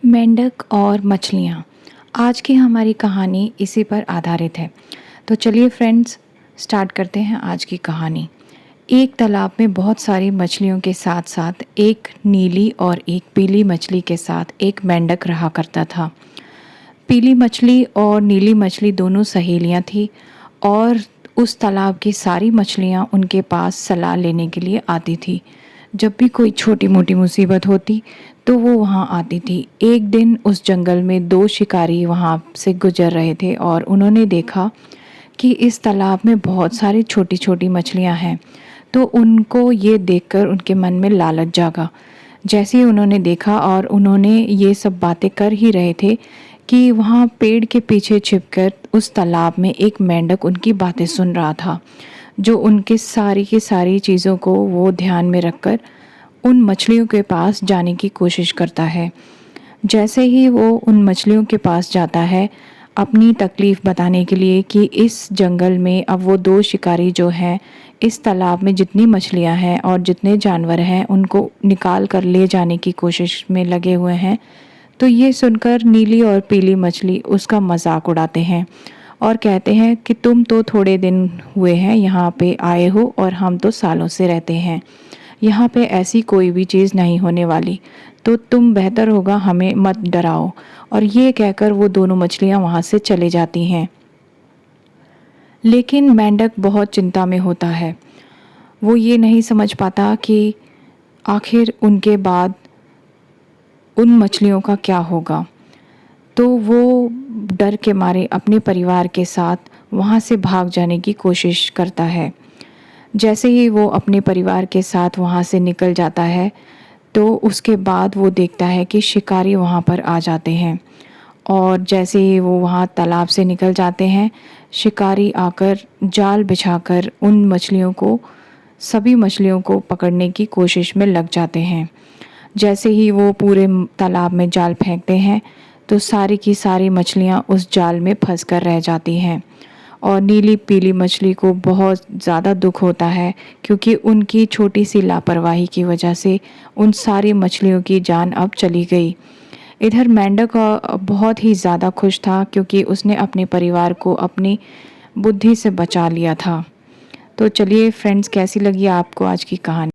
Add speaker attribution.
Speaker 1: मेंढक और मछलियाँ। आज की हमारी कहानी इसी पर आधारित है। तो चलिए फ्रेंड्स, स्टार्ट करते हैं आज की कहानी। एक तालाब में बहुत सारी मछलियों के साथ साथ एक नीली और एक पीली मछली के साथ एक मेंढक रहा करता था। पीली मछली और नीली मछली दोनों सहेलियाँ थीं और उस तालाब की सारी मछलियाँ उनके पास सलाह लेने के लिए आती थी। जब भी कोई छोटी मोटी मुसीबत होती तो वो वहाँ आती थी। एक दिन उस जंगल में दो शिकारी वहाँ से गुजर रहे थे और उन्होंने देखा कि इस तालाब में बहुत सारी छोटी छोटी मछलियाँ हैं। तो उनको ये देखकर उनके मन में लालच जागा। जैसे ही उन्होंने देखा और उन्होंने ये सब बातें कर ही रहे थे कि वहाँ पेड़ के पीछे छिपकर उस तालाब में एक मेंढक उनकी बातें सुन रहा था, जो उनके सारी की सारी चीज़ों को वो ध्यान में रखकर उन मछलियों के पास जाने की कोशिश करता है। जैसे ही वो उन मछलियों के पास जाता है अपनी तकलीफ़ बताने के लिए कि इस जंगल में अब वो दो शिकारी जो हैं इस तालाब में जितनी मछलियां हैं और जितने जानवर हैं उनको निकाल कर ले जाने की कोशिश में लगे हुए हैं, तो ये सुनकर नीली और पीली मछली उसका मजाक उड़ाते हैं और कहते हैं कि तुम तो थोड़े दिन हुए हैं यहाँ पे आए हो और हम तो सालों से रहते हैं। यहाँ पे ऐसी कोई भी चीज़ नहीं होने वाली, तो तुम बेहतर होगा हमें मत डराओ। और ये कहकर वो दोनों मछलियाँ वहाँ से चले जाती हैं। लेकिन मेंढक बहुत चिंता में होता है। वो ये नहीं समझ पाता कि आखिर उनके बाद उन मछलियों का क्या होगा। तो वो डर के मारे अपने परिवार के साथ वहाँ से भाग जाने की कोशिश करता है। जैसे ही वो अपने परिवार के साथ वहाँ से निकल जाता है तो उसके बाद वो देखता है कि शिकारी वहाँ पर आ जाते हैं और जैसे ही वो वहाँ तालाब से निकल जाते हैं, शिकारी आकर जाल बिछाकर उन सभी मछलियों को पकड़ने की कोशिश में लग जाते हैं। जैसे ही वो पूरे तालाब में जाल फेंकते हैं तो सारी की सारी मछलियाँ उस जाल में फंस कर रह जाती हैं और नीली पीली मछली को बहुत ज़्यादा दुख होता है, क्योंकि उनकी छोटी सी लापरवाही की वजह से उन सारी मछलियों की जान अब चली गई। इधर मेंढक बहुत ही ज़्यादा खुश था, क्योंकि उसने अपने परिवार को अपनी बुद्धि से बचा लिया था। तो चलिए फ्रेंड्स, कैसी लगी आपको आज की कहानी?